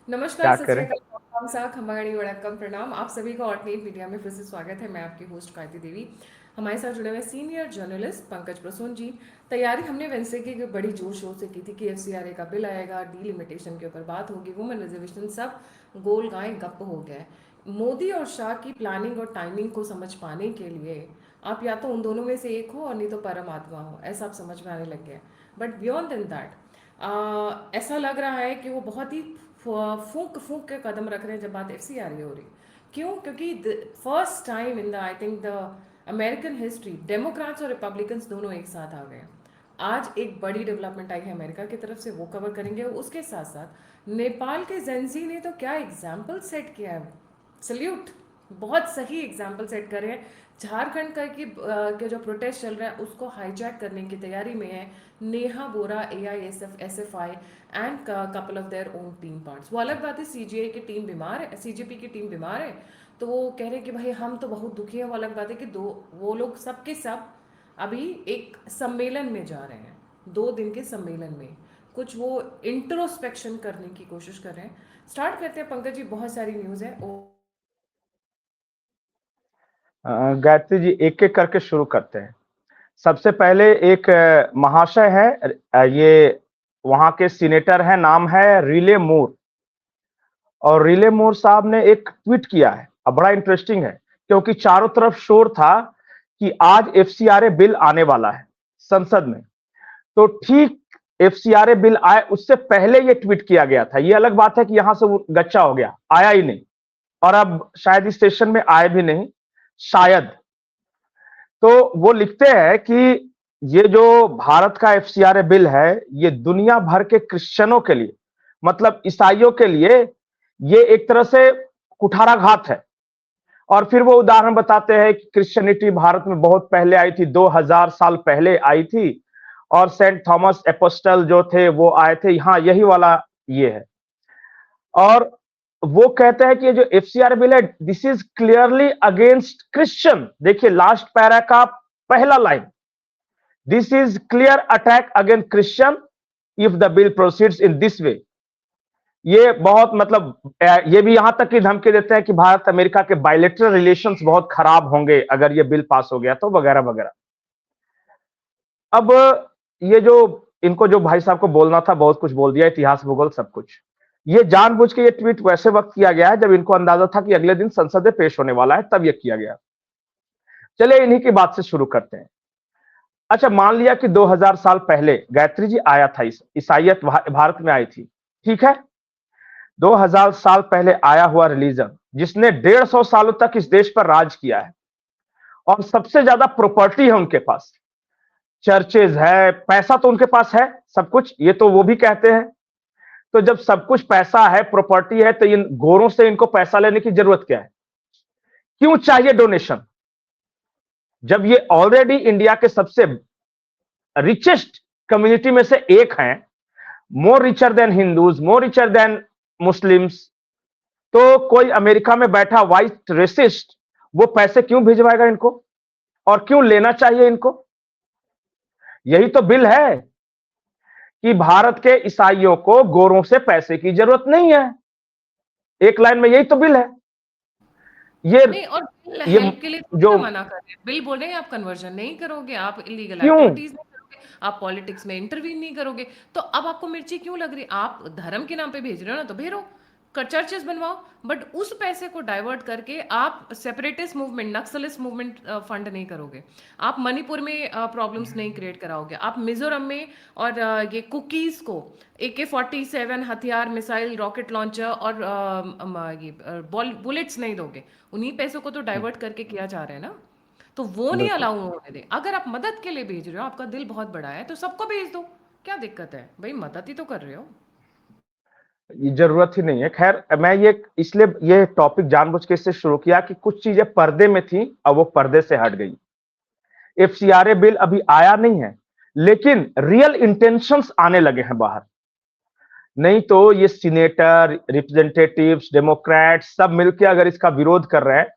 नमस्कार, क्या सत श्री करें। अकाल, नमस्कार, साहब, खमाड़ी वड़क्कम प्रणाम। आप सभी का ऑल्टरनेट मीडिया में फिर से स्वागत है। मैं आपकी होस्ट कायति देवी। हमारे साथ जुड़े हुए सीनियर जर्नलिस्ट पंकज प्रसून जी। तैयारी हमने वेंसडे की बड़ी जोर शोर से की थी कि एफसीआरए का बिल आएगा, डीलिमिटेशन के ऊपर बात होगी, वुमेन रिजर्वेशन, सब गोल गाय गप्प हो गया है। मोदी और शाह की प्लानिंग और टाइमिंग को समझ पाने के लिए आप या तो उन दोनों में से एक हो और नहीं तो परम आत्मा हो, ऐसा आप समझ में आने लग गया है। बट बियॉन्ड देन दैट ऐसा लग रहा है कि वो बहुत ही फूंक फूंक के कदम रख रहे हैं जब बात एफ सी आ रही हो रही। क्यों? क्योंकि first time in the I think the American history Democrats और रिपब्लिकन्स दोनों एक साथ आ गए। आज एक बड़ी डेवलपमेंट आई है अमेरिका की तरफ से, वो कवर करेंगे। उसके साथ साथ नेपाल के जेंजी ने तो क्या एग्जाम्पल सेट किया है। सल्यूट। बहुत सही एग्जाम्पल सेट करे हैं। झारखंड का के जो प्रोटेस्ट चल रहा है उसको हाईजैक करने की तैयारी में है नेहा बोरा, AISF, SFI and couple of their own team parts. वो अलग बात है, CGI की टीम बीमार है, CGP की टीम बीमार है, तो वो कह रहे हैं कि भाई हम तो बहुत दुखी हैं। वो अलग बात है कि दो वो लोग सबके सब अभी एक सम्मेलन में जा रहे हैं, 2 दिन के सम्मेलन में कुछ वो इंट्रोस्पेक्शन करने की कोशिश कर रहे हैं। स्टार्ट करते हैं पंकज जी, बहुत सारी न्यूज़ है। गायत्री जी, एक एक करके शुरू करते हैं। सबसे पहले एक महाशय है, ये वहां के सीनेटर है, नाम है रिले मूर। और रिले मूर साहब ने एक ट्वीट किया है, अब बड़ा इंटरेस्टिंग है क्योंकि चारों तरफ शोर था कि आज एफसीआरए बिल आने वाला है संसद में। तो ठीक एफसीआरए बिल आए उससे पहले ये ट्वीट किया गया था। ये अलग बात है कि यहां से वो गच्चा हो गया, आया ही नहीं, और अब शायद इस सेशन में आए भी नहीं शायद। तो वो लिखते हैं कि ये जो भारत का एफसीआरए बिल है, ये दुनिया भर के क्रिश्चियनों के लिए, मतलब ईसाइयों के लिए, ये एक तरह से कुठाराघात है। और फिर वो उदाहरण बताते हैं कि क्रिश्चियनिटी भारत में बहुत पहले आई थी, 2000 साल पहले आई थी, और सेंट थॉमस एपोस्टल जो थे वो आए थे। हाँ, यही वाला ये है। और वो कहते हैं कि ये जो एफसीआर बिल है, this is clearly against Christian. देखिए लास्ट पैरा का पहला line, this is clear attack against Christian if the bill proceeds in this way. ये बहुत मतलब ये भी यहां तक की धमकी देते हैं कि भारत अमेरिका के बायलेटरल रिलेशंस बहुत खराब होंगे अगर ये बिल पास हो गया तो, वगैरह वगैरह। अब ये जो इनको जो भाई साहब को बोलना था बहुत कुछ बोल दिया, इतिहास भूगोल सब कुछ। ये जानबूझ के ये ट्वीट वैसे वक्त किया गया है जब इनको अंदाजा था कि अगले दिन संसद में पेश होने वाला है, तब ये किया गया। चलिए इन्हीं की बात से शुरू करते हैं। अच्छा, मान लिया कि 2000 साल पहले गायत्री जी आया था, ईसाइयत भारत में आई थी, ठीक है। 2000 साल पहले आया हुआ रिलीजन जिसने 150 सालों तक इस देश पर राज किया है, और सबसे ज्यादा प्रॉपर्टी है उनके पास, चर्चेज है, पैसा तो उनके पास है, सब कुछ, ये तो वो भी कहते हैं। तो जब सब कुछ पैसा है, प्रॉपर्टी है, तो इन गोरों से इनको पैसा लेने की जरूरत क्या है? क्यों चाहिए डोनेशन, जब ये ऑलरेडी इंडिया के सबसे रिचेस्ट कम्युनिटी में से एक हैं, more richer than Hindus, more richer than Muslims. तो कोई अमेरिका में बैठा वाइट रेसिस्ट वो पैसे क्यों भिजवाएगा इनको, और क्यों लेना चाहिए इनको? यही तो बिल है कि भारत के ईसाइयों को गोरों से पैसे की जरूरत नहीं है। एक लाइन में यही तो बिल है। ये नहीं, और बिल ये हेल्प के लिए थोड़ी जो ना मना कर रहे हैं। बिल बोल रहे हैं आप कन्वर्जन नहीं करोगे, आप इलीगल क्यों, एक्टिविटीज नहीं करोगे, आप पॉलिटिक्स में इंटरवीन नहीं करोगे, तो अब आपको मिर्ची क्यों लग रही? आप धर्म के नाम पे भेज रहे हो ना, तो भेजो, चर्चेस बनवाओ। बट उस पैसे को डाइवर्ट करके आप separatist movement, Naxalist movement fund नहीं करोगे। आप मणिपुर में प्रॉब्लम्स नहीं क्रिएट कराओगे। आप मिजोरम में और ये कुकीज को AK-47 हथियार, मिसाइल, रॉकेट लॉन्चर और ये बुलेट्स नहीं दोगे। उन्हीं पैसों को तो डाइवर्ट करके किया जा रहा है ना, तो वो नहीं बिल्कुल, अलाउ होने दे। अगर आप मदद के लिए भेज रहे हो, आपका दिल बहुत बड़ा है, तो सबको भेज दो। क्या दिक्कत है भाई, मदद ही तो कर रहे हो। ये जरूरत ही नहीं है। खैर, मैं ये इसलिए ये टॉपिक जानबूझ के इससे शुरू किया कि कुछ चीजें पर्दे में थी, अब वो पर्दे से हट गई। एफसीआरए बिल अभी आया नहीं है, लेकिन रियल इंटेंशंस आने लगे हैं बाहर। नहीं तो ये सीनेटर, रिप्रेजेंटेटिव्स, डेमोक्रेट्स सब मिलकर अगर इसका विरोध कर रहे हैं,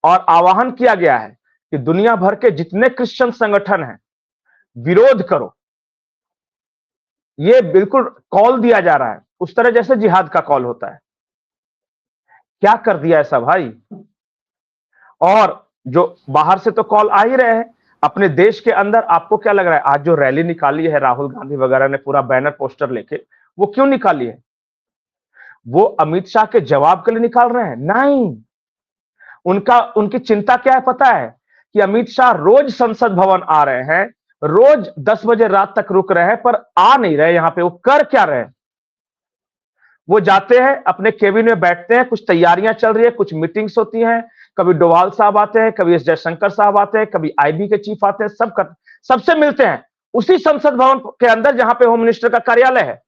और आह्वान किया गया है कि दुनिया भर के जितने क्रिश्चियन संगठन हैं विरोध करो, ये बिल्कुल कॉल दिया जा रहा है उस तरह जैसे जिहाद का कॉल होता है। क्या कर दिया ऐसा भाई? और जो बाहर से तो कॉल आ ही रहे हैं, अपने देश के अंदर आपको क्या लग रहा है आज जो रैली निकाली है राहुल गांधी वगैरह ने पूरा बैनर पोस्टर लेके, वो क्यों निकाली है? वो अमित शाह के जवाब के लिए निकाल रहे हैं? नहीं, उनकी चिंता क्या है पता है? कि अमित शाह रोज संसद भवन आ रहे हैं, रोज 10 बजे रात तक रुक रहे हैं, पर आ नहीं रहे यहां पे। वो कर क्या रहे हैं? वो जाते हैं अपने केबिन में बैठते हैं, कुछ तैयारियां चल रही है, कुछ मीटिंग्स होती हैं, कभी डोवाल साहब आते हैं, कभी एस जयशंकर साहब आते हैं, कभी आईबी के चीफ आते हैं, सबसे मिलते हैं उसी संसद भवन के अंदर जहां पे होम मिनिस्टर का कार्यालय है।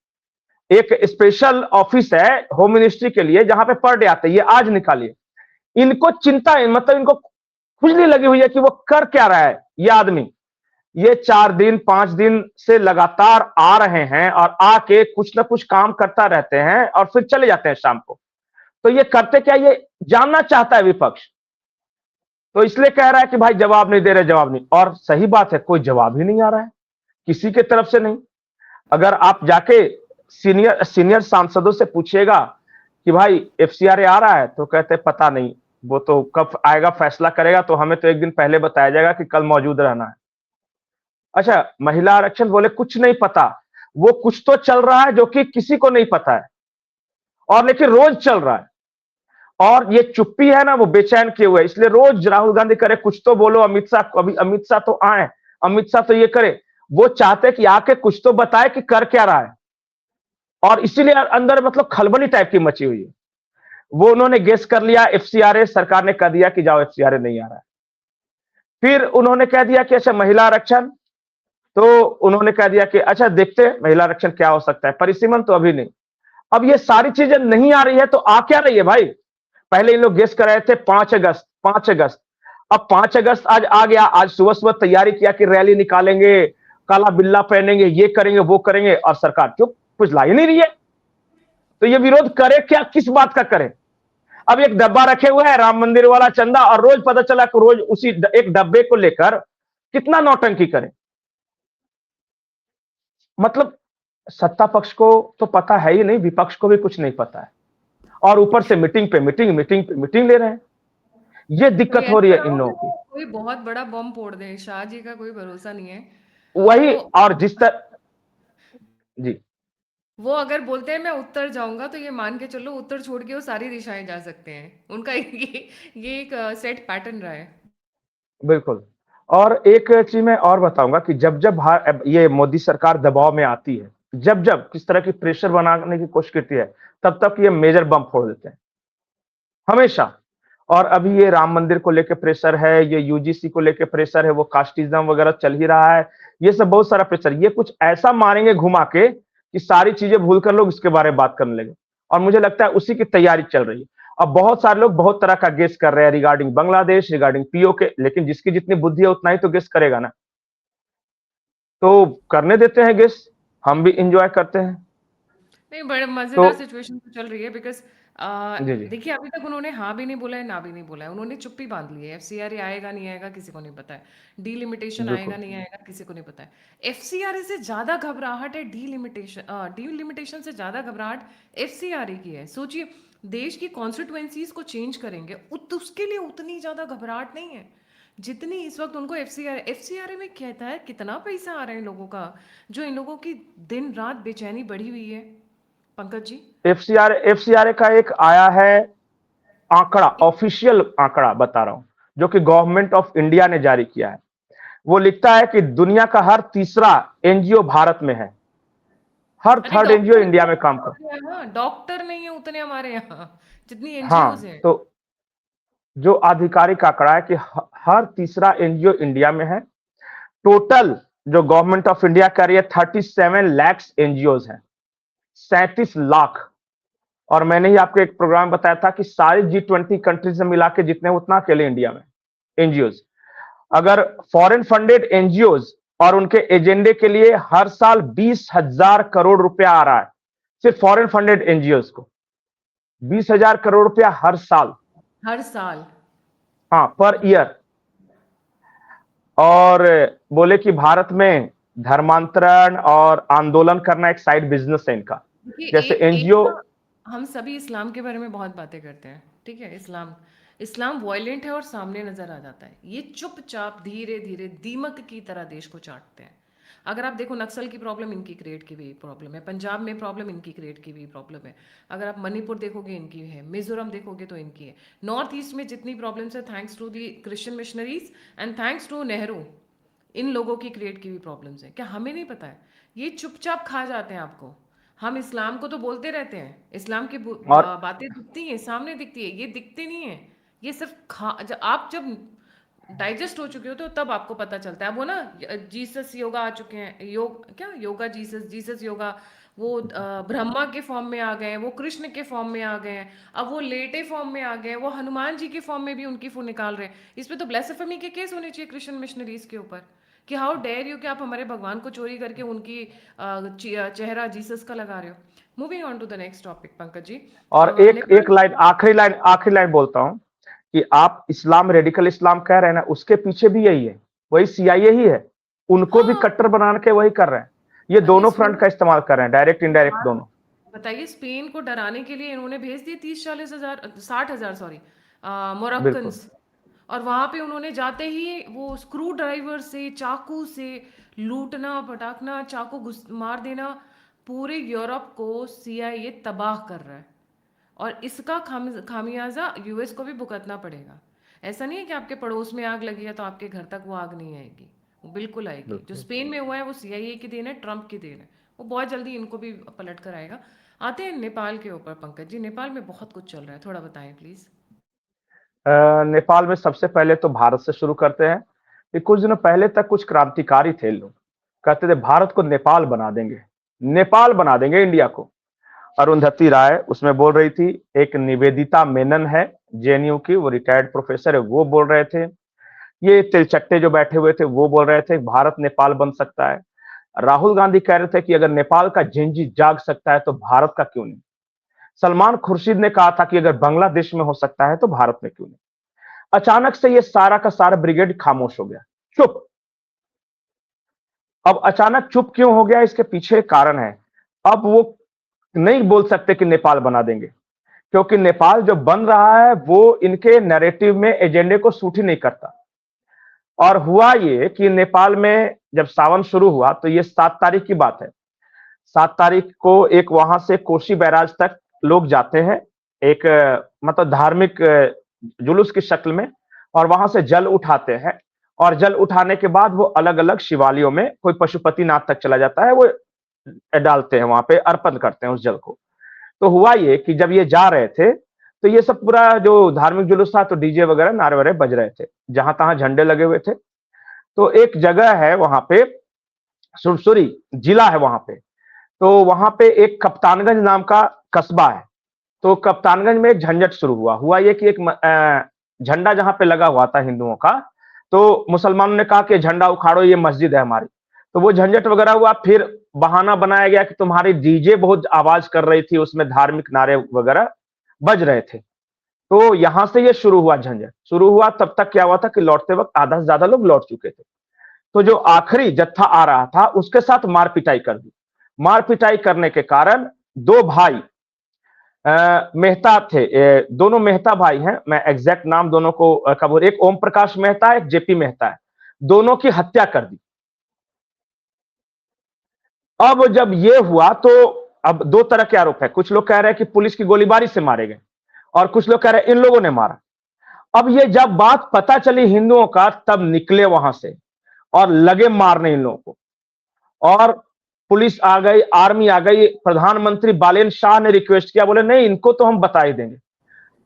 एक स्पेशल ऑफिस है होम मिनिस्ट्री के लिए जहां पे पर डे आते हैं। ये आज निकालिए। इनको चिंता है, मतलब इनको खुजली लगी हुई है कि वो कर क्या रहा है ये आदमी। ये 4 दिन 5 दिन से लगातार आ रहे हैं और आके कुछ ना कुछ काम करता रहते हैं और फिर चले जाते हैं शाम को। तो ये करते क्या, ये जानना चाहता है विपक्ष, तो इसलिए कह रहा है कि भाई जवाब नहीं दे रहे, जवाब नहीं। और सही बात है, कोई जवाब ही नहीं आ रहा है किसी के तरफ से नहीं। अगर आप जाके सीनियर सीनियर सांसदों से पूछिएगा कि भाई एफसीआरए आ रहा है, तो कहते पता नहीं, वो तो कब आएगा फैसला करेगा, तो हमें तो एक दिन पहले बताया जाएगा कि कल मौजूद रहना है। अच्छा, महिला आरक्षण बोले कुछ नहीं पता। वो कुछ तो चल रहा है जो कि किसी को नहीं पता है, और लेकिन रोज चल रहा है। और ये चुप्पी है ना, वो बेचैन किए हुए, इसलिए रोज राहुल गांधी करे कुछ तो बोलो, अमित शाह, अभी अमित शाह तो आए, अमित शाह तो ये करे। वो चाहते कि आके कुछ तो बताए कि कर क्या रहा है, और इसीलिए अंदर मतलब खलबली टाइप की मची हुई है। वो उन्होंने गेस कर लिया, एफसीआरए सरकार ने कह दिया कि जाओ एफसीआरए नहीं आ रहा है। फिर उन्होंने कह दिया कि अच्छा महिला आरक्षण, तो उन्होंने कह दिया कि अच्छा देखते हैं महिला आरक्षण क्या हो सकता है, परिसीमन तो अभी नहीं। अब ये सारी चीजें नहीं आ रही है तो आ क्या रही है भाई? पहले इन लोग गेस कर रहे थे 5 अगस्त, 5 अगस्त। अब 5 अगस्त आज आ गया। आज सुबह सुबह तैयारी किया कि रैली निकालेंगे, काला बिल्ला पहनेंगे, ये करेंगे वो करेंगे, और सरकार चुप, कुछ ला ही नहीं रही है। तो ये विरोध करे क्या, किस बात का करे? अब एक डब्बा रखे हुए है राम मंदिर वाला चंदा, और रोज पता चला कि रोज उसी एक डब्बे को लेकर कितना नौटंकी करे। मतलब सत्ता पक्ष को तो पता है ही नहीं, विपक्ष को भी कुछ नहीं पता है, और ऊपर से मीटिंग पे मीटिंग, मीटिंग पे मीटिंग ले रहे हैं। ये कोई दिक्कत हो रही ऐसा है ना इन हो लोगों कि की। कोई बहुत बड़ा बम फोड़ दे। शाह जी का कोई भरोसा नहीं है। वही, वो और जिस तरह, जी, वो अगर बोलते हैं मैं उत्तर जाऊंगा, तो ये मान के चलो उत्तर छोड़ के वो सारी दिशाएं जा सकते हैं। उनका ये एक सेट पैटर्न रहा है। बिल्कुल। और एक चीज मैं और बताऊंगा कि जब जब ये मोदी सरकार दबाव में आती है, जब जब किस तरह की प्रेशर बनाने की कोशिश करती है, तब तक ये मेजर बम फोड़ देते हैं हमेशा। और अभी ये राम मंदिर को लेकर प्रेशर है, ये यूजीसी को लेकर प्रेशर है, वो कास्टिज्म वगैरह चल ही रहा है। ये सब बहुत सारा प्रेशर, ये कुछ ऐसा मारेंगे घुमा के कि सारी चीजें भूल कर लोग इसके बारे में बात करने लगे। और मुझे लगता है उसी की तैयारी चल रही है। अब बहुत सारे लोग बहुत तरह का गेस कर रहे हैं रिगार्डिंग बांग्लादेश, रिगार्डिंग पीओके, लेकिन जिसकी जितनी बुद्धि है उतना ही तो गेस करेगा ना। तो करने देते हैं गेस, हम भी इंजॉय करते हैं। नहीं, बड़े तो मजेदार सिचुएशन तो चल रही है। बिकॉज जी जी, देखिए, अभी तक उन्होंने हाँ भी नहीं बोला है, ना भी नहीं बोला है। उन्होंने चुप्पी बांध ली है। एफसीआरए आएगा नहीं आएगा किसी को नहीं पता है। डीलिमिटेशन आएगा बिल्कुल। नहीं आएगा किसी को नहीं पता है। एफसीआरए से ज्यादा घबराहट है डीलिमिटेशन से ज्यादा घबराहट एफसीआरए की है। सोचिए, देश की कॉन्स्टिट्युएंसीज को चेंज करेंगे, उसके लिए उतनी ज्यादा घबराहट नहीं है जितनी इस वक्त उनको एफसीआरए में कहता है कितना पैसा आ रहा है लोगों का, जो इन लोगों की दिन रात बेचैनी बढ़ी हुई है। पंकज जी, एफसीआरए का एक आया है आंकड़ा, ऑफिशियल आंकड़ा बता रहा हूं, जो कि गवर्नमेंट ऑफ इंडिया ने जारी किया है। वो लिखता है कि दुनिया का हर तीसरा एनजीओ भारत में है, हर अरे थर्ड एनजीओ डॉक्टर इंडिया नहीं में है काम कर। हमारे यहाँ, डॉक्टर नहीं है उतने हमारे यहाँ जितनी एनजीओज हाँ, हैं। तो जो आधिकारिक आंकड़ा है कि हर तीसरा एनजीओ इंडिया में है। टोटल जो गवर्नमेंट ऑफ इंडिया कर रही है 37 लाख एनजीओज हैं, 37 लाख। और मैंने ही आपको एक प्रोग्राम बताया था कि सारी G20 कंट्रीज में मिला के जितने, उतना अकेले इंडिया में एनजीओज। अगर फॉरेन फंडेड एनजीओज और उनके एजेंडे के लिए हर साल 20,000 करोड़ रुपया आ रहा है, सिर्फ फॉरेन फंडेड एनजीओज को 20,000 करोड़ रुपया हर साल। हर साल। हाँ, पर ईयर। और बोले कि भारत में धर्मांतरण और आंदोलन करना एक साइड बिजनेस है इनका, देखिए, जैसे एक एक एनजीओ। ना, हम सभी इस्लाम के बारे में बहुत बातें करते हैं। ठीक है। इस्लाम इस्लाम वॉयलेंट है और सामने नजर आ जाता है। ये चुपचाप धीरे धीरे दीमक की तरह देश को चाटते हैं। अगर आप देखो, नक्सल की प्रॉब्लम इनकी क्रिएट की हुई प्रॉब्लम है, पंजाब में प्रॉब्लम इनकी क्रिएट की हुई प्रॉब्लम है, अगर आप मणिपुर देखोगे इनकी है, मिजोरम देखोगे तो इनकी है। नॉर्थ ईस्ट में जितनी प्रॉब्लम्स है, thanks to the Christian missionaries and thanks to Nehru, इन लोगों की क्रिएट की हुई प्रॉब्लम्स है। क्या हमें नहीं पता है? ये चुपचाप खा जाते हैं आपको। हम इस्लाम को तो बोलते रहते हैं, इस्लाम की और बातें दिखती हैं, सामने दिखती है, ये दिखते नहीं है। ये सिर्फ आप जब डाइजेस्ट हो चुके हो तो तब आपको पता चलता है। वो ना, जीसस योगा आ चुके हैं, क्या योगा जीसस, जीसस योगा, वो ब्रह्मा के फॉर्म में आ गए हैं, वो कृष्ण के फॉर्म में आ गए हैं, अब वो लेटे फॉर्म में आ गए हैं, वो हनुमान जी के फॉर्म में भी उनकी फो निकाल रहे हैं। इस पे तो ब्लेसफेमी के केस होने चाहिए क्रिश्चियन मिशनरीज के ऊपर, कि हाउ डेयर यू कि आप हमारे भगवान को चोरी करके उनकी चेहरा जीसस का लगा रहे हो। Moving on to the next topic Pankaj ji. और एक नेपाल। एक लाइन, आखिरी लाइन बोलता हूं कि आप इस्लाम, रेडिकल इस्लाम कह रहे हैं ना, उसके पीछे भी यही है, वही सीआईए ही है, उनको भी हाँ। कट्टर बना के वही कर रहे हैं। ये अरे दोनों फ्रंट का इस्तेमाल कर रहे हैं, डायरेक्ट इनडायरेक्ट दोनों। बताइए, स्पेन को डराने के लिए इन्होंने भेज दिए 30-40 हजार, 60 हजार, सॉरी, बिल्कुल। मोरक्कन्स। और वहां पे उन्होंने जाते ही वो स्क्रू ड्राइवर से, चाकू से लूटना पटाखना, चाकू घुस मार देना। पूरे यूरोप को सीआईए तबाह कर रहा है, और इसका खामियाजा यूएस को भी भुगतना पड़ेगा। ऐसा नहीं है कि आपके पड़ोस में आग लगी है तो आपके घर तक वो आग नहीं आएगी, वो बिल्कुल आएगी। जो बिल्कुल। स्पेन में हुआ है वो सीआईए की देन है, ट्रम्प की देन है। वो बहुत जल्दी इनको भी पलट कर आएगा। आते हैं नेपाल के ऊपर पंकज जी। नेपाल में बहुत कुछ चल रहा है, थोड़ा बताएं प्लीज। नेपाल में सबसे पहले तो भारत से शुरू करते हैं कि कुछ दिनों पहले तक कुछ क्रांतिकारी थे लोग, कहते थे भारत को नेपाल बना देंगे, नेपाल बना देंगे इंडिया को। अरुंधति राय उसमें बोल रही थी, एक निवेदिता मेनन है जेएनयू की, वो रिटायर्ड प्रोफेसर है, वो बोल रहे थे, ये तिलचट्टे जो बैठे हुए थे वो बोल रहे थे भारत नेपाल बन सकता है। राहुल गांधी कह रहे थे कि अगर नेपाल का जिंजी जाग सकता है तो भारत का क्यों नहीं। सलमान खुर्शीद ने कहा था कि अगर बांग्लादेश में हो सकता है तो भारत में क्यों नहीं। अचानक से ये सारा का सारा ब्रिगेड खामोश हो गया, चुप। अब अचानक चुप क्यों हो गया, इसके पीछे कारण है। अब वो नहीं बोल सकते कि नेपाल बना देंगे, क्योंकि नेपाल जो बन रहा है वो इनके नैरेटिव में, एजेंडे को सूट ही नहीं करता। और हुआ ये कि नेपाल में जब सावन शुरू हुआ तो ये 7 तारीख की बात है, 7 तारीख को एक वहां से कोसी बैराज तक लोग जाते हैं, एक मतलब धार्मिक जुलूस की शक्ल में, और वहां से जल उठाते हैं। और जल उठाने के बाद वो अलग अलग शिवालयों में, कोई पशुपतिनाथ तक चला जाता है, वो डालते हैं वहां पे, अर्पण करते हैं उस जल को। तो हुआ ये कि जब ये जा रहे थे तो ये सब पूरा जो धार्मिक जुलूस था, तो डीजे वगैरह नारे वगैरह बज रहे थे, जहां तहां झंडे लगे हुए थे। तो एक जगह है वहां पे, सुरसुरी जिला है वहां पे, तो वहां पे एक कप्तानगंज नाम का कस्बा है। तो कप्तानगंज में एक झंझट शुरू हुआ। हुआ ये कि एक झंडा जहां पे लगा हुआ था हिंदुओं का, तो मुसलमानों ने कहा कि झंडा उखाड़ो, ये मस्जिद है हमारी। तो वो झंझट वगैरह हुआ, फिर बहाना बनाया गया कि तुम्हारी डीजे बहुत आवाज कर रही थी, उसमें धार्मिक नारे वगैरह बज रहे थे। तो यहां से ये शुरू हुआ, झंझट शुरू हुआ। तब तक क्या हुआ था कि लौटते वक्त आधा से ज्यादा लोग लौट चुके थे। तो जो आखिरी जत्था आ रहा था उसके साथ मार पिटाई कर दी। मार पिटाई करने के कारण दो भाई मेहता थे, दोनों मेहता भाई हैं, मैं एग्जैक्ट नाम दोनों को कबूर, एक ओम प्रकाश मेहता है, एक जेपी मेहता है, दोनों की हत्या कर दी। अब जब ये हुआ तो अब दो तरह के आरोप है, कुछ लोग कह रहे हैं कि पुलिस की गोलीबारी से मारे गए, और कुछ लोग कह रहे हैं इन लोगों ने मारा। अब ये जब बात पता चली हिंदुओं का, तब निकले वहां से और लगे मारने इन लोगों को। और पुलिस आ गई, आर्मी आ गई, प्रधानमंत्री बालेन शाह ने रिक्वेस्ट किया, बोले नहीं इनको तो हम बता ही देंगे।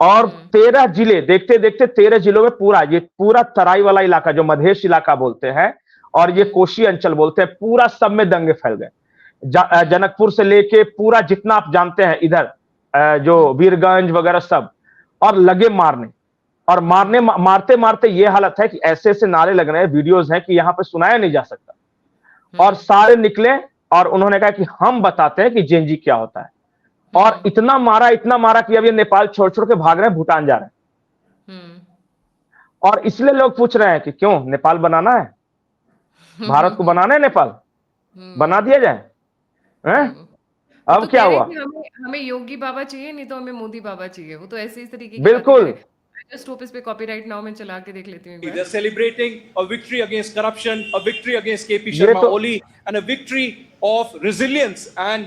और 13 जिले, देखते देखते 13 जिलों में पूरा, ये पूरा तराई वाला इलाका जो मधेश इलाका बोलते हैं और ये कोशी अंचल बोलते हैं, पूरा सब में दंगे फैल गए। जनकपुर से लेके पूरा जितना आप जानते हैं इधर, जो वीरगंज वगैरह सब, और लगे मारने। और मारते मारते ये हालत है कि ऐसे ऐसे नारे लग रहे हैं, वीडियोज हैं कि यहां पे सुनाया नहीं जा सकता। और सारे निकले और उन्होंने कहा कि हम बताते हैं कि जेएनजी क्या होता है। और इतना मारा कि अब ये नेपाल छोड़ छोड़ के भाग रहे हैं, भूटान जा रहे हैं। और इसलिए लोग पूछ रहे हैं कि क्यों नेपाल बनाना है, भारत को बनाना है नेपाल, बना दिया जाए, हैं? वो अब तो क्या कह रहे हुआ? हैं कि हमें हमें योगी बाबा चाहिए, नहीं तो हमें मोदी बाबा चाहिए। वो तो ऐसे इस तरीके की बातें बिल्कुल। करें। मैं जस्ट होप इस पे कॉपीराइट ना हो, मैं चला के देख लेती हूँ एक They're bar. celebrating a victory against corruption, a victory against KP ये Sharma तो Oli, and a victory of resilience. And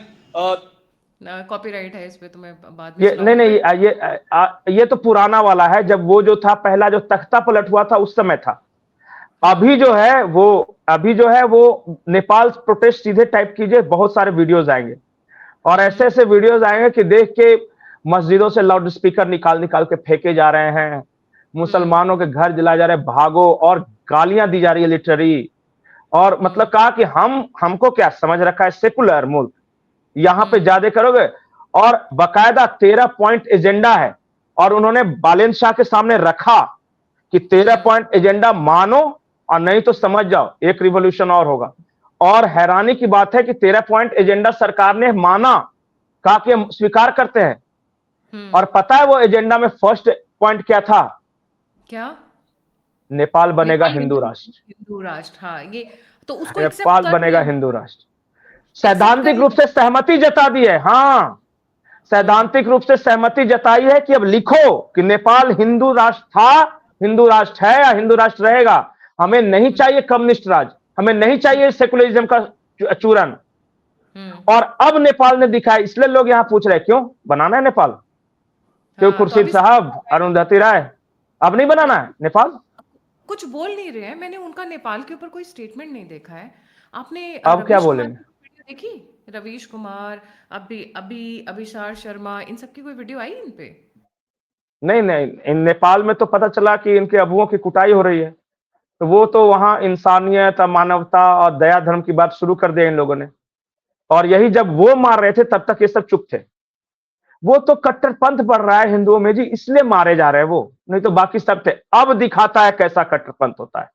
ना कॉपीराइट है इस पे, तो मैं बाद में ये नहीं चलाऊंगी, नहीं बट ये तो पुराना वाला है, जब वो जो था पहला जो तख्ता पलट हुआ था उस समय था। हाँ। अभी जो है वो नेपाल प्रोटेस्ट सीधे टाइप कीजिए, बहुत सारे वीडियोस आएंगे और ऐसे ऐसे वीडियोस आएंगे कि देख के मस्जिदों से लाउड स्पीकर निकाल निकाल के फेंके जा रहे हैं, मुसलमानों के घर जलाए जा रहे हैं, भागो, और गालियां दी जा रही है लिटररी। और मतलब कहा कि हमको क्या समझ रखा है, सेकुलर मुल्क, यहां पे ज्यादा करोगे। और बकायदा 13 पॉइंट एजेंडा है और उन्होंने बालेंद्र शाह के सामने रखा कि 13 पॉइंट एजेंडा मानो और नहीं तो समझ जाओ एक रिवॉल्यूशन और होगा। और हैरानी की बात है कि 13 पॉइंट एजेंडा सरकार ने माना, कहा कि हम स्वीकार करते हैं। और पता है वो एजेंडा में फर्स्ट पॉइंट क्या था? क्या? नेपाल बनेगा नेपाल हिंदू राष्ट्र। हिंदू राष्ट्र, हाँ, ये तो उसको एक्सेप्ट नेपाल कर बनेगा लिया, हिंदू राष्ट्र, एक्सेप्ट कर सैद्धांतिक रूप लिया। से सहमति जता दी है। हाँ, सैद्धांतिक रूप से सहमति जताई है कि अब लिखो कि नेपाल हिंदू राष्ट्र था, हिंदू राष्ट्र है या हिंदू राष्ट्र रहेगा। हमें नहीं चाहिए कम्युनिस्ट राज, हमें नहीं चाहिए सेकुलरिज्म का चूरन। और अब नेपाल ने दिखाया, इसलिए लोग यहां पूछ रहे हैं क्यों बनाना है नेपाल, क्यों हाँ, तो खुर्शीद अभी साहब, अरुंधति राय, अब नहीं बनाना है नेपाल? कुछ बोल नहीं रहे हैं। मैंने उनका नेपाल के ऊपर कोई स्टेटमेंट नहीं देखा है। आपने अब क्या रवीश कुमार बोलेंगे? की वीडियो देखी? रवीश कुमार, अभी अभी अभिसार शर्मा, इन सब की कोई वीडियो आई इन पे? नहीं नहीं, इन नेपाल में तो पता चला कि इनके अबुओं की कुटाई हो रही है, तो वो तो वहां इंसानियत, मानवता और दया धर्म की बात शुरू कर दिया इन लोगों ने। और यही जब वो मार रहे थे तब तक ये सब चुप थे। वो तो कट्टरपंथ बढ़ रहा है हिंदुओं में जी, इसलिए मारे जा रहे हैं वो, नहीं तो बाकी सब थे। अब दिखाता है कैसा कट्टरपंथ होता है।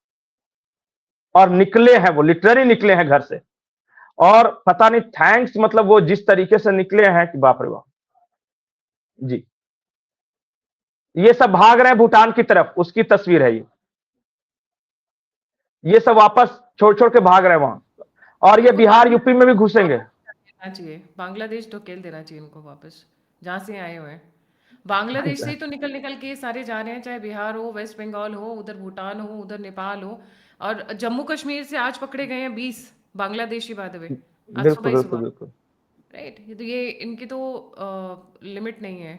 और निकले हैं वो, लिटरली निकले हैं घर से। और पता नहीं थैंक्स, मतलब वो जिस तरीके से निकले हैं कि बाप रे बाप जी। ये सब भाग रहे हैं भूटान की तरफ, उसकी तस्वीर है ये सब वापस छोड़ छोड़ के भाग रहे हैं वहां। और ये इनको बिहार यूपी में भी घुसेंगे। देना चाहिए, बांग्लादेश ढकेल देना चाहिए इनको वापस, जहाँ से आए हुए हैं। बांग्लादेश से ही तो निकल निकल के सारे जा रहे हैं, चाहे बिहार हो, वेस्ट बंगाल हो, उधर भूटान हो, उधर नेपाल हो। और जम्मू कश्मीर से आज पकड़े गए हैं 20 बांग्लादेशी, बाय द वे, आज सुबह बिल्कुल ही बिल्कुल सुबह। बिल्कुल। राइट, ये इनकी तो लिमिट नहीं है।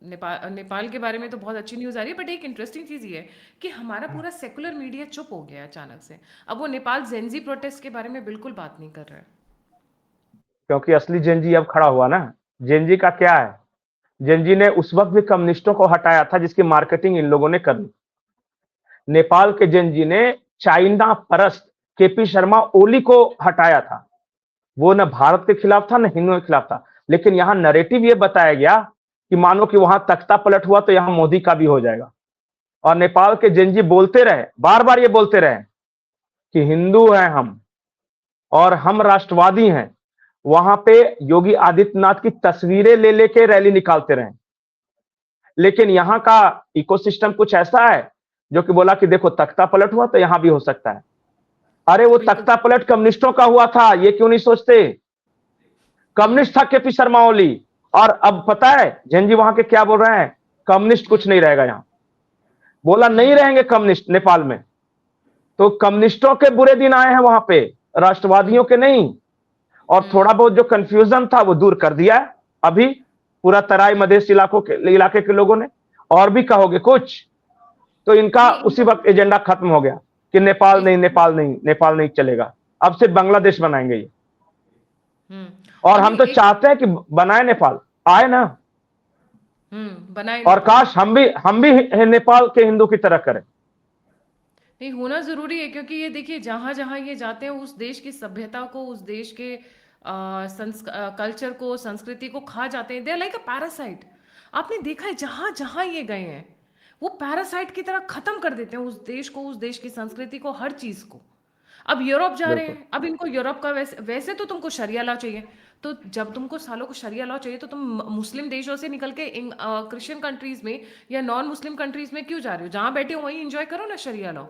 नेपाल के बारे में तो बहुत अच्छी न्यूज़ आ रही है, बट एक इंटरेस्टिंग चीज़ ये है कि हमारा पूरा सेकुलर मीडिया चुप हो गया है अचानक से। अब वो नेपाल जेंजी प्रोटेस्ट के बारे में बिल्कुल बात नहीं कर रहा है। क्योंकि असली जेनजी अब खड़ा हुआ ना। जेनजी का क्या है? जेनजी ने उस वक्त भी कम्युनिस्टों को हटाया था जिसकी मार्केटिंग इन लोगों ने कर दी। नेपाल के जेनजी ने चाइना परस्त केपी शर्मा ओली को हटाया था। वो न भारत के खिलाफ था, न हिंदुओं के खिलाफ था। लेकिन यहां नरेटिव ये बताया गया कि मानो कि वहां तख्ता पलट हुआ तो यहां मोदी का भी हो जाएगा। और नेपाल के जेनजी बोलते रहे, बार बार ये बोलते रहे कि हिंदू हैं हम और हम राष्ट्रवादी हैं। वहां पे योगी आदित्यनाथ की तस्वीरें ले लेके रैली निकालते रहे। लेकिन यहां का इकोसिस्टम कुछ ऐसा है जो कि बोला कि देखो तख्ता पलट हुआ तो यहां भी हो सकता है। अरे वो बिल्कुल। तख्ता पलट कम्युनिस्टों का हुआ था, ये क्यों नहीं सोचते? कम्युनिस्ट था केपी शर्मा ओली। और अब पता है जेनजी वहां के क्या बोल रहे हैं? कम्युनिस्ट कुछ नहीं रहेगा यहां। बोला नहीं रहेंगे कम्युनिस्ट नेपाल में। तो कम्युनिस्टों के बुरे दिन आए हैं वहां पे, राष्ट्रवादियों के नहीं। और थोड़ा बहुत जो कंफ्यूजन था वो दूर कर दिया है अभी पूरा तराई मधेश इलाके के लोगों ने। और भी कहोगे कुछ तो इनका नहीं, उसी वक्त एजेंडा खत्म हो गया कि नेपाल नहीं, नेपाल नहीं, नेपाल नहीं चलेगा। अब सिर्फ बांग्लादेश बनाएंगे ये। और अभी हम तो एक चाहते हैं कि बनाए नेपाल, आए ना। बनाए और नेपाल। काश हम भी नेपाल के हिंदू की तरह करें। नहीं, होना ज़रूरी है, क्योंकि ये देखिए जहाँ जहाँ ये जाते हैं उस देश की सभ्यता को, उस देश के कल्चर को, संस्कृति को खा जाते हैं। They are like a parasite. आपने देखा है जहाँ जहाँ ये गए हैं, वो पैरासाइट की तरह खत्म कर देते हैं उस देश को, उस देश की संस्कृति को, हर चीज़ को। अब यूरोप जा रहे बिल्कुल हैं, अब इनको यूरोप का वैसे वैसे तो तुमको शरिया लॉ चाहिए। तो जब तुमको सालों को शरिया लॉ चाहिए तो तुम मुस्लिम देशों से निकल के क्रिश्चियन कंट्रीज में या नॉन मुस्लिम कंट्रीज में क्यों जा रहे हो? जहाँ बैठे हो वहीं एंजॉय करो ना शरिया लॉ।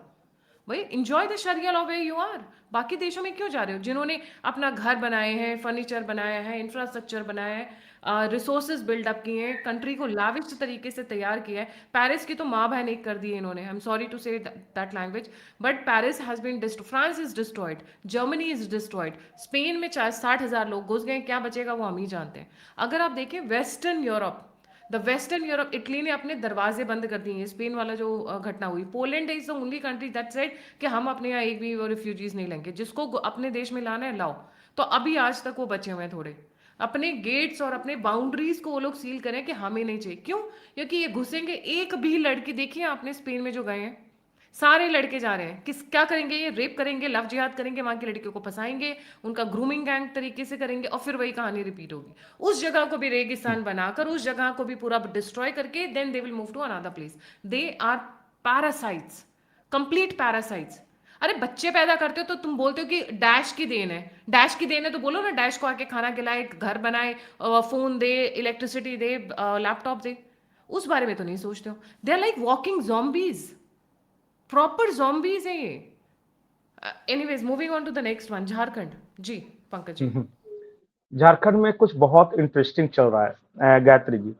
भाई enjoy the sharia law way you are. बाकी देशों में क्यों जा रहे हो? जिन्होंने अपना घर बनाए हैं, फर्नीचर बनाया है, इंफ्रास्ट्रक्चर बनाया है, रिसोर्सेज बिल्डअप किए हैं, कंट्री को लाविश तरीके से तैयार किया है। पेरिस की तो माँ बहन एक कर दी है इन्होंने। I am sorry to say that language, but Paris has been destroyed, France is destroyed, Germany is destroyed, Spain में 60,000 लोग घुस गए, क्या बचेगा वो हम ही जानते हैं। अगर आप देखें western Europe, the western Europe, Italy ने अपने दरवाजे बंद कर दिए। स्पेन वाला जो घटना हुई, Poland is the only country that said कि हम अपने यहाँ एक भी रिफ्यूजीज नहीं लेंगे, जिसको अपने देश में लाना है लाओ। तो अभी आज तक वो बचे हुए हैं थोड़े, अपने गेट्स और अपने बाउंड्रीज को वो लोग सील करें कि हमें नहीं चाहिए। क्यों? क्योंकि ये घुसेंगे। एक भी लड़की देखिए आपने स्पेन में जो गए हैं, सारे लड़के जा रहे हैं। किस क्या करेंगे? ये रेप करेंगे, लव जिहाद करेंगे, वहां की लड़कियों को फंसाएंगे, उनका ग्रूमिंग गैंग तरीके से करेंगे, और फिर वही कहानी रिपीट होगी। उस जगह को भी रेगिस्तान बनाकर, उस जगह को भी पूरा डिस्ट्रॉय करके, then they will move to another place. They are parasites, complete parasites. अरे बच्चे पैदा करते हो तो तुम बोलते हो कि डैश की देन है। डैश की देन है तो बोलो ना, डैश को आके खाना खिलाए, घर बनाए, फोन दे, इलेक्ट्रिसिटी दे, लैपटॉप दे। उस बारे में तो नहीं सोचते हो। They are like walking zombies, proper zombies है ये। Anyways, moving on to the next one, Jharkhand. जी पंकज जी। झारखंड में कुछ बहुत इंटरेस्टिंग चल रहा है गायत्री जी।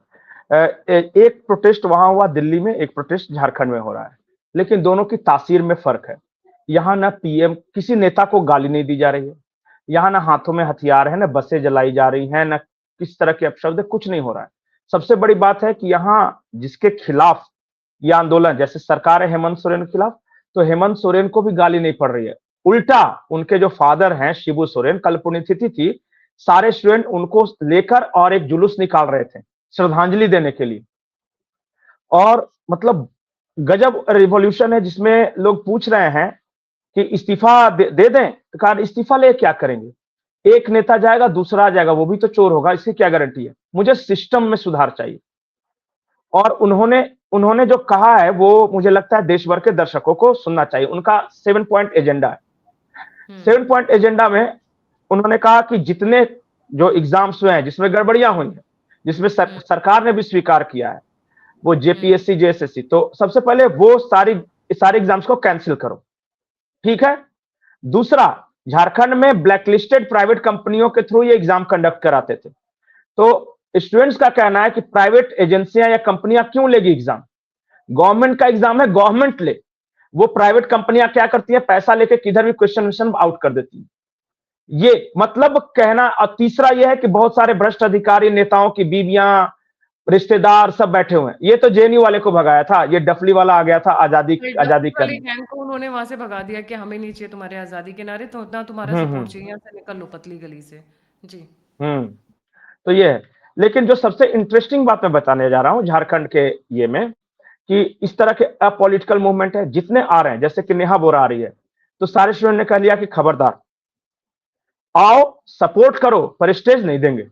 एक प्रोटेस्ट वहां हुआ दिल्ली में, एक प्रोटेस्ट झारखंड में हो रहा है, लेकिन दोनों की तासीर में फर्क है। यहाँ ना पीएम, किसी नेता को गाली नहीं दी जा रही है, यहाँ ना हाथों में हथियार है, ना बसें जलाई जा रही हैं, ना किस तरह के अपशब्द, कुछ नहीं हो रहा है। सबसे बड़ी बात है कि यहाँ जिसके खिलाफ ये आंदोलन, जैसे सरकार है हेमंत सोरेन के खिलाफ, तो हेमंत सोरेन को भी गाली नहीं पड़ रही है। उल्टा उनके जो फादर हैं शिबू सोरेन, कल पुण्यतिथि थी, सारे स्टूडेंट उनको लेकर और एक जुलूस निकाल रहे थे श्रद्धांजलि देने के लिए। और मतलब गजब रिवॉल्यूशन है, जिसमें लोग पूछ रहे हैं कि इस्तीफा दे दें। तो कहा इस्तीफा ले क्या करेंगे, एक नेता जाएगा दूसरा आ जाएगा, वो भी तो चोर होगा, इसकी क्या गारंटी है। मुझे सिस्टम में सुधार चाहिए। और उन्होंने जो कहा है वो मुझे लगता है देश भर के दर्शकों को सुनना चाहिए। उनका 7 पॉइंट एजेंडा है। 7 पॉइंट एजेंडा में उन्होंने कहा कि जितने जो एग्जाम्स हुए हैं जिसमें गड़बड़ियां हुई हैं, जिसमें सरकार ने भी स्वीकार किया है, वो जेपीएससी, जेएसएससी, तो सबसे पहले वो सारे एग्जाम्स को कैंसिल करो। ठीक है। दूसरा, झारखंड में ब्लैकलिस्टेड प्राइवेट कंपनियों के थ्रू ये एग्जाम कंडक्ट कराते थे, तो स्टूडेंट्स का कहना है कि प्राइवेट एजेंसियां या कंपनियां क्यों लेगी एग्जाम? गवर्नमेंट का एग्जाम है, गवर्नमेंट ले। वो प्राइवेट कंपनियां क्या करती है, पैसा लेके किधर भी क्वेश्चन आउट कर देती है। ये मतलब कहना। और तीसरा यह है कि बहुत सारे भ्रष्ट अधिकारी, नेताओं की बीवियां, रिश्तेदार सब बैठे हुए हैं। ये तो जेएनयू वाले को भगाया था, ये डफली वाला आ गया था आजादी करने। गैंग को उन्होंने वहां से भगा दिया कि हमें नहीं चाहिए तुम्हारे आजादी के नारे, तो उतना तुम्हारा सपोर्ट चाहिए, यहाँ से निकल लो पतली गली से। जी। तो ये है। लेकिन जो सबसे इंटरेस्टिंग बात मैं बताने जा रहा हूं झारखंड के ये में, कि इस तरह के अपॉलिटिकल मूवमेंट है जितने आ रहे हैं, जैसे कि नेहा बोरा आ रही है, तो सारे स्टूडेंट ने कह लिया कि खबरदार, आओ सपोर्ट करो, पर स्टेज नहीं देंगे,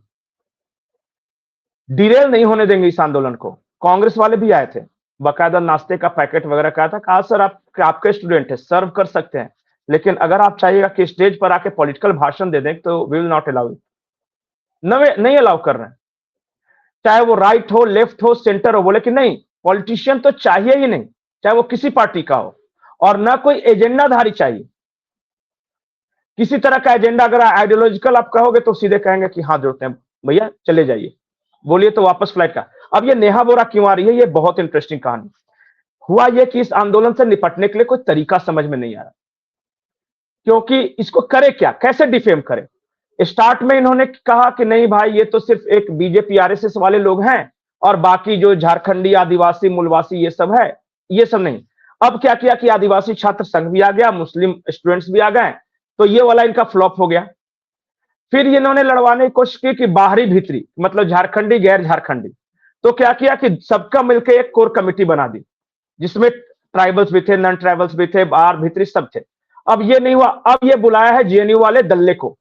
डिरेल नहीं होने देंगे इस आंदोलन को। कांग्रेस वाले भी आए थे, बाकायदा नाश्ते का पैकेट वगैरह कहा था, कहा सर आपके स्टूडेंट है, सर्व कर सकते हैं, लेकिन अगर आप चाहिएगा कि स्टेज पर आके पॉलिटिकल भाषण दे दें तो we will not allow it. नहीं अलाउ कर रहे हैं, चाहे वो राइट हो, लेफ्ट हो, सेंटर हो। बोले कि नहीं, पॉलिटिशियन तो चाहिए ही नहीं, चाहे वो किसी पार्टी का हो, और ना कोई एजेंडाधारी चाहिए। किसी तरह का एजेंडा अगर आइडियोलॉजिकल आप कहोगे तो सीधे कहेंगे कि हाँ जोड़ते हैं, भैया चले जाइए, बोलिए तो वापस फ्लाइट का। अब ये नेहा बोरा क्यों आ रही है, ये बहुत इंटरेस्टिंग कहानी। हुआ ये कि इस आंदोलन से निपटने के लिए कोई तरीका समझ में नहीं आ रहा, क्योंकि इसको करे क्या, कैसे डिफेम करे। स्टार्ट में इन्होंने कहा कि नहीं भाई, ये तो सिर्फ एक बीजेपी आरएसएस वाले लोग हैं, और बाकी जो झारखंडी आदिवासी मूलवासी ये सब है, ये सब नहीं। अब क्या किया कि आदिवासी छात्र संघ भी आ गया, मुस्लिम स्टूडेंट्स भी आ गए, तो ये वाला इनका फ्लॉप हो गया। फिर इन्होंने लड़वाने की कोशिश की कि बाहरी भीतरी, मतलब झारखंडी गैर झारखंडी। तो क्या किया कि सबका मिलकर एक कोर कमेटी बना दी, जिसमें ट्राइबल्स भी थे, नॉन ट्राइबल्स भी थे, बाहर भीतरी सब थे। अब ये नहीं हुआ, अब ये बुलाया है जेएनयू वाले दल्ले को।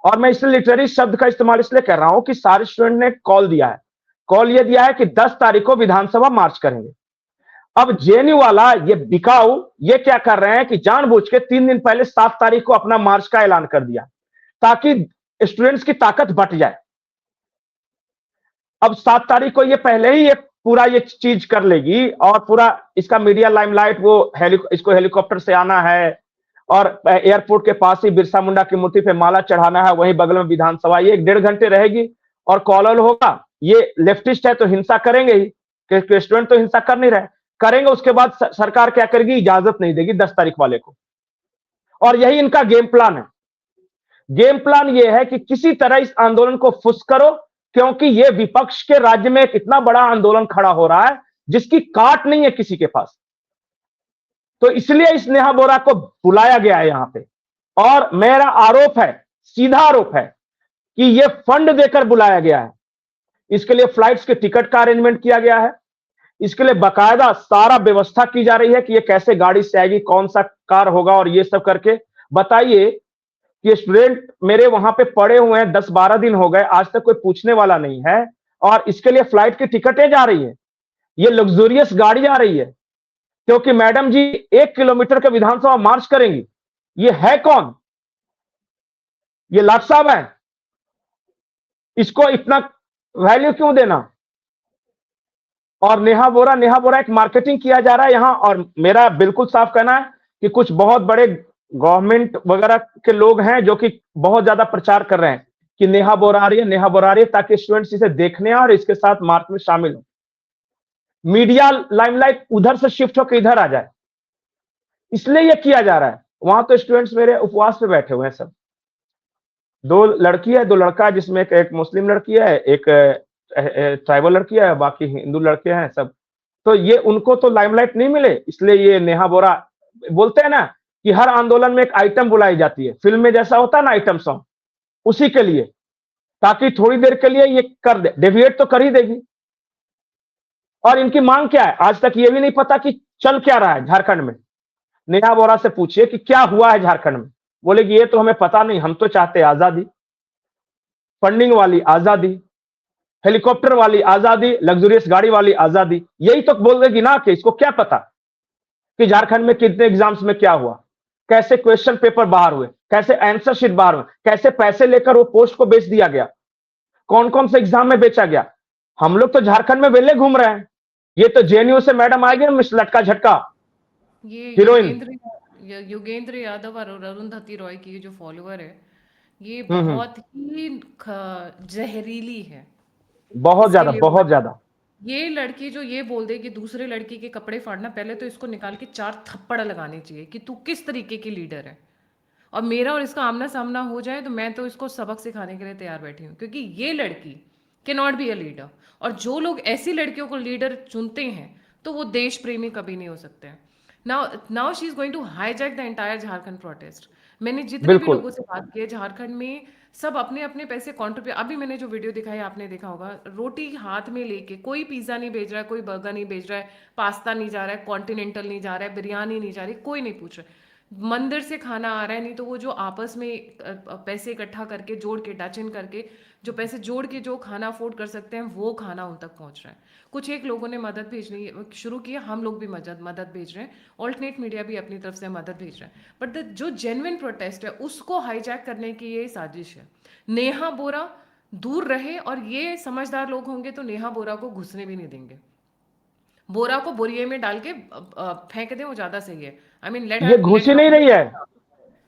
और मैं इसलिए लिटरेरी शब्द का इस्तेमाल इसलिए कर रहा हूं कि सारे स्टूडेंट ने कॉल दिया है। कॉल ये दिया है कि 10 तारीख को विधानसभा मार्च करेंगे। अब जेएनयू वाला ये बिकाऊ ये क्या कर रहे हैं कि जानबूझ के 3 दिन पहले 7 तारीख को अपना मार्च का ऐलान कर दिया, ताकि स्टूडेंट्स की ताकत बट जाए। अब 7 तारीख को ये पहले ही ये पूरा ये चीज कर लेगी और पूरा इसका मीडिया लाइमलाइट, वो इसको हेलीकॉप्टर से आना है और एयरपोर्ट के पास ही बिरसा मुंडा की मूर्ति पे माला चढ़ाना है, वहीं बगल में विधानसभा, ये 1.5 घंटे रहेगी और कॉलल होगा। ये लेफ्टिस्ट है तो हिंसा करेंगे ही, स्टूडेंट तो हिंसा कर नहीं रहे, करेंगे। उसके बाद सरकार क्या करेगी, इजाजत नहीं देगी 10 तारीख वाले को। और यही इनका गेम प्लान है। गेम प्लान ये है कि किसी तरह इस आंदोलन को फुस करो, क्योंकि ये विपक्ष के राज्य में एक इतना बड़ा आंदोलन खड़ा हो रहा है जिसकी काट नहीं है किसी के पास। तो इसलिए इस नेहा बोरा को बुलाया गया है यहां पे। और मेरा आरोप है, सीधा आरोप है, कि ये फंड देकर बुलाया गया है। इसके लिए फ्लाइट्स के टिकट का अरेंजमेंट किया गया है, इसके लिए बकायदा सारा व्यवस्था की जा रही है कि ये कैसे गाड़ी से आएगी, कौन सा कार होगा, और ये सब करके बताइए कि स्टूडेंट मेरे वहां पे पड़े हुए हैं, 10-12 दिन हो गए, आज तक कोई पूछने वाला नहीं है। और इसके लिए फ्लाइट की टिकटें जा रही है, ये लग्जूरियस गाड़ी जा रही है, क्योंकि मैडम जी 1 किलोमीटर के विधानसभा मार्च करेंगी। ये है कौन? ये लाट साहब है। इसको इतना वैल्यू क्यों देना? और नेहा बोरा एक मार्केटिंग किया जा रहा है यहां। और मेरा बिल्कुल साफ कहना है कि कुछ बहुत बड़े गवर्नमेंट वगैरह के लोग हैं जो कि बहुत ज्यादा प्रचार कर रहे हैं कि नेहा बोरा आ रही है, नेहा बोरा आ रही है, ताकि स्टूडेंट्स इसे देखने और इसके साथ मार्च में शामिल हो। मीडिया लाइमलाइट उधर से शिफ्ट होकर इधर आ जाए, इसलिए यह किया जा रहा है। वहां तो स्टूडेंट्स मेरे उपवास पे बैठे हुए हैं सब। 2 लड़की है, 2 लड़का है, जिसमें एक मुस्लिम लड़की है, एक ट्राइबल लड़की है, बाकी हिंदू लड़के हैं सब। तो ये उनको तो लाइमलाइट नहीं मिले, इसलिए ये नेहा बोरा बोलते हैं ना कि हर आंदोलन में एक आइटम बुलाई जाती है, फिल्म में जैसा होता है ना आइटम सॉन्ग, उसी के लिए, ताकि थोड़ी देर के लिए ये कर दे, डेविएट तो कर ही देगी। और इनकी मांग क्या है, आज तक ये भी नहीं पता कि चल क्या रहा है झारखंड में। नेहा बोरा से पूछिए कि क्या हुआ है झारखंड में, बोलेगी ये तो हमें पता नहीं, हम तो चाहते आजादी, फंडिंग वाली आजादी, हेलीकॉप्टर वाली आजादी, लग्जरियस गाड़ी वाली आजादी। यही तो बोल देगी ना कि इसको क्या पता कि झारखंड में कितने एग्जाम्स में क्या हुआ, कैसे क्वेश्चन पेपर बाहर हुए, कैसे आंसर शीट बाहर हुए, कैसे पैसे लेकर वो पोस्ट को बेच दिया गया, कौन कौन से एग्जाम में बेचा गया। हम लोग तो झारखंड में वेले घूम रहे हैं, ये तो जेएनयू से मैडम आएगी मिस लटका झटका ये हीरोइन। योगेंद्र यादव और अरुंधति रॉय की ये जो फॉलोअर है, ये हम्म। बहुत ही जहरीली है। बहुत इसके ज्यादा, लिए बहुत ज्यादा। ये लड़की जो ये बोल दे कि दूसरे लड़की के कपड़े फाड़ना, पहले तो इसको निकाल के 4 थप्पड़ लगाने चाहिए कि तू किस तरीके की लीडर है। और मेरा और इसका आमना सामना हो जाए तो मैं तो इसको सबक सिखाने के लिए तैयार बैठी हूँ, क्योंकि ये लड़की के नॉट बी अ लीडर। और जो लोग ऐसी लड़कियों को लीडर चुनते हैं तो वो देश प्रेमी कभी नहीं हो सकते हैं। Now now she is going to hijack the entire Jharkhand protest. मैंने जितने भी बिल्कुल। लोगों से बात की है झारखंड में, सब अपने अपने पैसे कॉन्ट्रीब्यूट, अभी मैंने जो वीडियो दिखाई आपने देखा होगा, रोटी हाथ में लेके, कोई पिज्जा नहीं भेज रहा है, कोई बर्गर नहीं भेज रहा है, पास्ता नहीं जा रहा है, कॉन्टिनेंटल नहीं जा रहा है, बिरयानी नहीं जा रही, कोई नहीं पूछ रहा है, मंदिर से खाना आ रहा है। नहीं तो वो जो आपस में पैसे इकट्ठा करके जोड़ के डचन करके जो पैसे जोड़ के जो खाना अफोर्ड कर सकते हैं वो खाना उन तक पहुंच रहा है। कुछ एक लोगों ने मदद भेजनी शुरू की, हम लोग भी मदद भेज रहे हैं, ऑल्टरनेट मीडिया भी अपनी तरफ से मदद भेज रहा है। बट जो जेन्युइन प्रोटेस्ट है उसको हाईजैक करने की ये साजिश है। नेहा बोरा दूर रहे, और ये समझदार लोग होंगे तो नेहा बोरा को घुसने भी नहीं देंगे। बोरा को बोरिये में डाल के फेंक दें, वो ज्यादा सही है। आई मीन ये घुस ही नहीं रही है।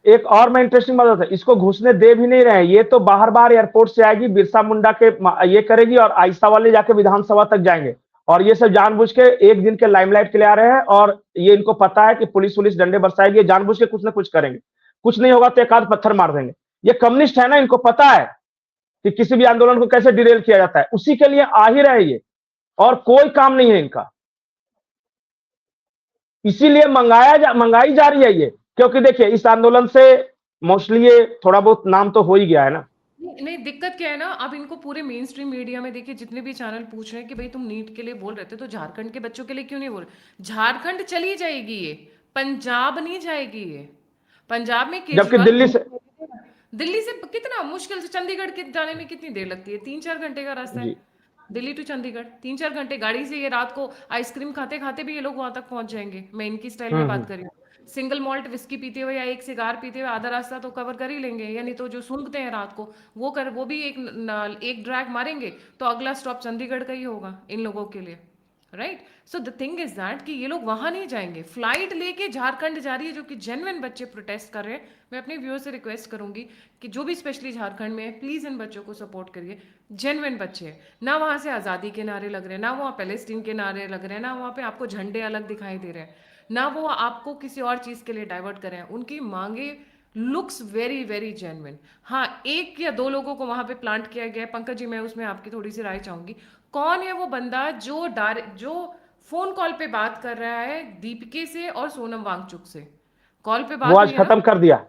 एक और मैं इंटरेस्टिंग बात होता है, इसको घुसने दे भी नहीं रहे हैं। ये तो बाहर बाहर एयरपोर्ट से आएगी, बिरसा मुंडा के ये करेगी और आइसा वाले जाके विधानसभा तक जाएंगे। और ये सब जानबूझ के एक दिन के लाइमलाइट के लिए आ रहे हैं, और ये इनको पता है कि पुलिस डंडे बरसाएगी, जानबूझ के कुछ ना कुछ करेंगे। कुछ नहीं होगा तो एक आध पत्थर मार देंगे। ये कम्युनिस्ट है ना, इनको पता है कि किसी भी आंदोलन को कैसे डिरेल किया जाता है, उसी के लिए आ ही रहे ये, और कोई काम नहीं है इनका। इसीलिए मंगाई जा रही है ये, क्योंकि देखिए इस आंदोलन से मोस्टली ये थोड़ा बहुत नाम तो हो ही गया है ना। नहीं, दिक्कत क्या है ना, अब इनको पूरे मेन स्ट्रीम मीडिया में देखिए, जितने भी चैनल पूछ रहे हैं कि भाई तुम नीट के लिए बोल रहे थे तो झारखंड के बच्चों के लिए क्यों नहीं बोल रहे। झारखंड चली जाएगी ये, पंजाब नहीं जाएगी ये। पंजाब में जबकि केजरीवाल दिल्ली से, दिल्ली से कितना मुश्किल से चंडीगढ़ के जाने में कितनी देर लगती है, 3-4 घंटे का रास्ता है। जी। दिल्ली टू चंडीगढ़ 3-4 घंटे गाड़ी से, ये रात को आइसक्रीम खाते खाते भी ये लोग वहां तक पहुंच जाएंगे। मैं इनकी स्टाइल में बात कर रही हूँ। सिंगल मॉल्ट विस्की पीते हुए या एक सिगार पीते हुए आधा रास्ता तो कवर कर ही लेंगे, या नहीं तो जो सूंघते हैं रात को वो भी एक ड्रैग मारेंगे तो अगला स्टॉप चंडीगढ़ का ही होगा इन लोगों के लिए। Right. So the thing is that कि ये लोग वहां नहीं जाएंगे, फ्लाइट लेके झारखंड जा रही है, जो कि जेन्युइन बच्चे प्रोटेस्ट कर रहे हैं। मैं अपने व्यूअर से रिक्वेस्ट करूंगी कि जो भी स्पेशली झारखंड में है, प्लीज इन बच्चों को सपोर्ट करिए। जेन्युइन बच्चे हैं ना, वहां से आज़ादी के नारे लग रहे हैं, ना वहाँ पैलेस्टीन के नारे लग रहे हैं, ना वहाँ पे आपको झंडे अलग दिखाई दे रहे हैं, ना वो आपको किसी और चीज़ के लिए डाइवर्ट कर रहे हैं। उनकी मांगे लुक्स वेरी वेरी जेन्युइन। हाँ, एक या दो लोगों को वहां पे प्लांट किया गया है। पंकज जी, मैं उसमें आपकी थोड़ी सी राय चाहूंगी। कौन है वो बंदा जो फोन कॉल पे बात कर रहा है दीपिके से और सोनम वांगचुक से? कॉल पे वो बात आज हुई है ना? खत्म कर दिया,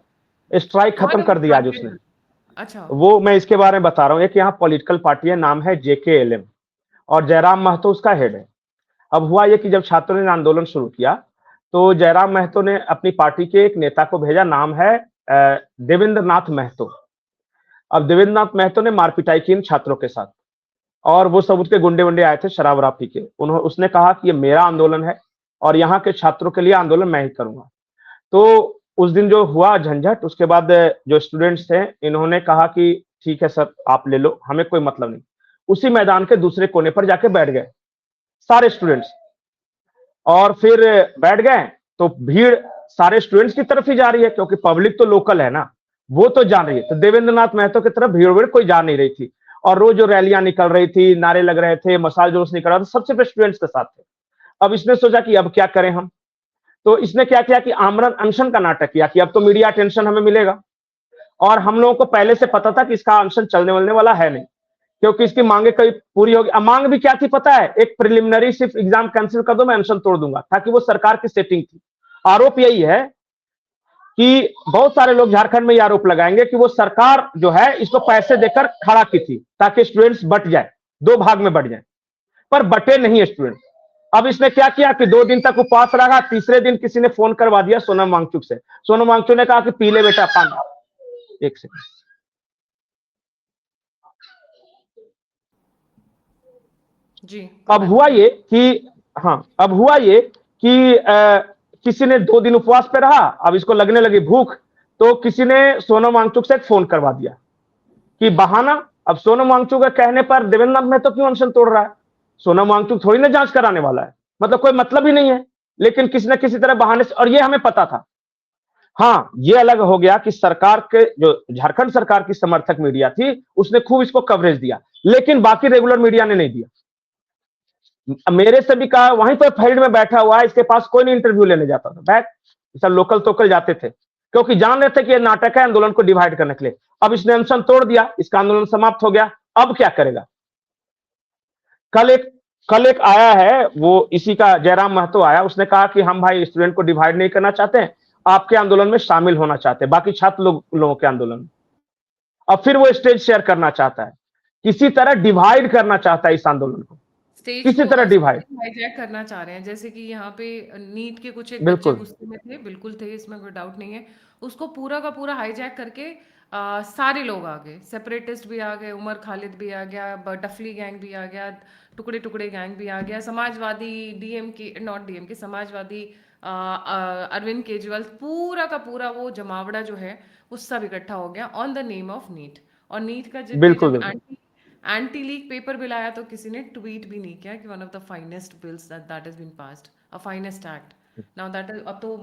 स्ट्राइक कौन खत्म है वो कर दिया आज टारगेट? उसने। अच्छा। वो मैं इसके बारे में बता रहा हूँ, एक यहाँ पॉलिटिकल पार्टी है, नाम है JKLM, और जयराम महतो उसका हेड है। अब हुआ ये कि जब छात्रों ने आंदोलन शुरू किया, तो जयराम महतो ने अपनी पार्टी के एक नेता को भेजा, नाम है देवेंद्र नाथ महतो। अब देवेंद्र नाथ महतो ने मारपिटाई की इन छात्रों के साथ, और वो सब उसके गुंडे वुंडे आए थे शराब वराब पी के। उसने कहा कि ये मेरा आंदोलन है और यहाँ के छात्रों के लिए आंदोलन मैं ही करूंगा। तो उस दिन जो हुआ झंझट, उसके बाद जो स्टूडेंट्स थे, इन्होंने कहा कि ठीक है सर, आप ले लो, हमें कोई मतलब नहीं। उसी मैदान के दूसरे कोने पर जाके बैठ गए सारे स्टूडेंट्स, और फिर बैठ गए। तो भीड़ सारे स्टूडेंट्स की तरफ ही जा रही है, क्योंकि पब्लिक तो लोकल है ना, वो तो जान रही है। तो देवेंद्र नाथ महतो की तरफ भीड़ कोई जा नहीं रही थी, और रोज जो रैलियां निकल रही थी, नारे लग रहे थे, मशाल जुलूस निकल रहा था, सबसे पहले स्टूडेंट्स के साथ थे। अब इसने सोचा कि अब क्या करें हम, तो इसने क्या किया कि आमरण अनशन का नाटक किया कि अब तो मीडिया अटेंशन हमें मिलेगा। और हम लोगों को पहले से पता था कि इसका अनशन चलने वलने वाला है नहीं, क्योंकि इसकी मांगे कई पूरी होगी। अब मांग भी क्या थी पता है? एक प्रिलिमिनरी सिर्फ एग्जाम कैंसिल कर दो, मैं अनशन तोड़ दूंगा, ताकि वो सरकार की सेटिंग थी। आरोप यही है कि बहुत सारे लोग झारखंड में ये आरोप लगाएंगे कि वो सरकार जो है इसको पैसे देकर खड़ा की थी, ताकि स्टूडेंट्स बट जाए, दो भाग में बट जाए, पर बटे नहीं स्टूडेंट। अब इसने क्या किया कि 2 दिन तक उपवास रखा। तीसरे दिन किसी ने फोन करवा दिया सोनम वांगचुक से। सोनम वांगचुक ने कहा कि पी ले बेटा पानी। एक सेकंड। जी, अब कमेंट हुआ करिए। ये कि हाँ, अब हुआ ये कि किसी ने 2 दिन उपवास पे रहा, अब इसको लगने लगी भूख, तो किसी ने सोनम वांगचुक से एक फोन करवा दिया कि बहाना। अब सोनम वांगचुक के कहने पर देवेंद्र नाथ महतो क्यों अनशन तोड़ रहा है? सोनम वांगचुक थोड़ी ना जांच कराने वाला है, मतलब कोई मतलब ही नहीं है। लेकिन किसी न किसी तरह बहाने से, और ये हमें पता था। हाँ, ये अलग हो गया कि सरकार के जो झारखंड सरकार की समर्थक मीडिया थी, उसने खूब इसको कवरेज दिया, लेकिन बाकी रेगुलर मीडिया ने नहीं दिया। मेरे से भी कहा, वहीं पर फील्ड में बैठा हुआ है, इसके पास कोई नहीं इंटरव्यू लेने जाता था, बैठ सब लोकल तोकल जाते थे, क्योंकि जान रहे थे कि ये नाटक है आंदोलन को डिवाइड करने के लिए। अब इसने अनशन तोड़ दिया, इसका आंदोलन समाप्त हो गया। अब क्या करेगा? कल एक कल एक आया है, वो इसी का जयराम महतो आया, उसने कहा कि हम भाई स्टूडेंट को डिवाइड नहीं करना चाहते हैं, आपके आंदोलन में शामिल होना चाहते हैं, बाकी छात्र लोगों के आंदोलन में। अब फिर वो स्टेज शेयर करना चाहता है, किसी तरह डिवाइड करना चाहता है इस आंदोलन को, स्टेज किसी को तरह डिवाइड। हाईजैक करना चाह रहे हैं, जैसे कि यहाँ पे नीट के कुछ एक बच्चे बिल्कुल। गुस्से में थे, बिल्कुल थे, इसमें कोई डाउट नहीं है। उसको पूरा का पूरा हाईजैक करके सारे लोग आ गए, सेपरेटिस्ट भी आ गए, उमर खालिद भी आ गया, डफली गैंग भी आ गया, टुकड़े टुकड़े गैंग भी आ गया, Samajwadi, DMK not DMK, Samajwadi, Arvind Kejriwal, पूरा का पूरा वो जमावड़ा जो है वो सब इकट्ठा हो गया on the name of NEET. और नीट का पे बिल्कुल जब बिल्कुल। एंटी लीक पेपर बिल आया, तो किसी ने ट्वीट भी नहीं किया कि one of the finest bills that has been passed, a finest act. Now that is, अब तो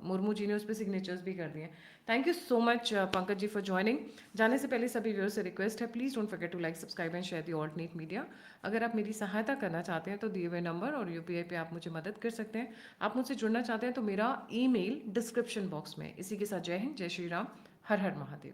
मुर्मू जी ने उस पर सिग्नेचर्स भी कर दिए। Thank you so much Pankaj ji for joining. जाने से पहले सभी व्यूअर्स से रिक्वेस्ट है, please don't forget to like, subscribe and share the alternate media. अगर आप मेरी सहायता करना चाहते हैं तो दिए हुए नंबर और यूपीआई पे आप मुझे मदद कर सकते हैं। आप मुझसे जुड़ना चाहते हैं तो मेरा ईमेल डिस्क्रिप्शन बॉक्स में। इसी के साथ जय हिंद, जय श्री राम, हर हर महादेव।